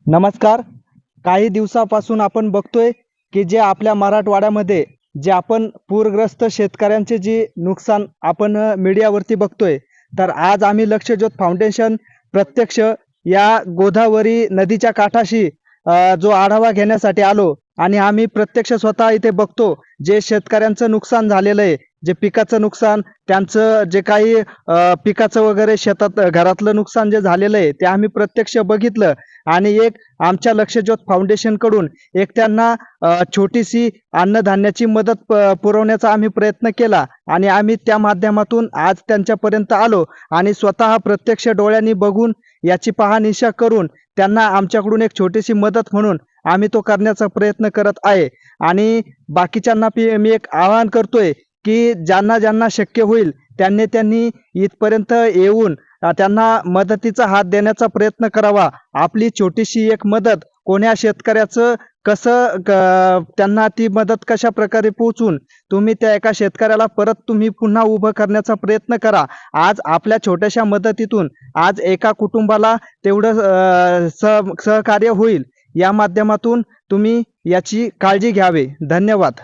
नमस्कार. काही दिवसापासून आपण बघतोय की जे आपल्या मराठवाड्यामध्ये जे आपण पूरग्रस्त शेतकऱ्यांचे जे नुकसान आपण मीडियावरती बघतोय. तर आज आम्ही लक्षज्योत फाउंडेशन प्रत्यक्ष या गोदावरी नदीच्या काठाशी जो आढावा घेण्यासाठी आलो आणि आम्ही प्रत्यक्ष स्वतः इथे बघतो जे शेतकऱ्यांचं नुकसान झालेलं आहे, जे पिकाचं नुकसान, त्यांचं जे काही पिकाचं वगैरे शेतात घरातलं नुकसान जे झालेलं आहे ते आम्ही प्रत्यक्ष बघितलं आणि एक आमच्या लक्षज्योत फाउंडेशनकडून एक त्यांना छोटीशी अन्नधान्याची मदत पुरवण्याचा आम्ही प्रयत्न केला आणि आम्ही त्या माध्यमातून आज त्यांच्यापर्यंत आलो आणि स्वतः प्रत्यक्ष डोळ्यांनी बघून याची पाहणीशा करून त्यांना आमच्याकडून एक छोटीशी मदत म्हणून आम्ही तो करण्याचा प्रयत्न करत आहे. आणि बाकीच्यांना मी एक आवाहन करतोय की ज्यांना ज्यांना शक्य होईल त्यांनी त्यांनी इथपर्यंत येऊन त्यांना मदतीचा हात देण्याचा प्रयत्न करावा. आपली छोटीशी एक मदत कोण्या शेतकऱ्याचं कसं त्यांना ती मदत कशा प्रकारे पोहोचून तुम्ही त्या एका शेतकऱ्याला परत तुम्ही पुन्हा उभं करण्याचा प्रयत्न करा. आज आपल्या छोट्याशा मदतीतून आज एका कुटुंबाला तेवढं सहकार्य होईल. या माध्यमातून तुम्ही याची काळजी घ्यावी. धन्यवाद.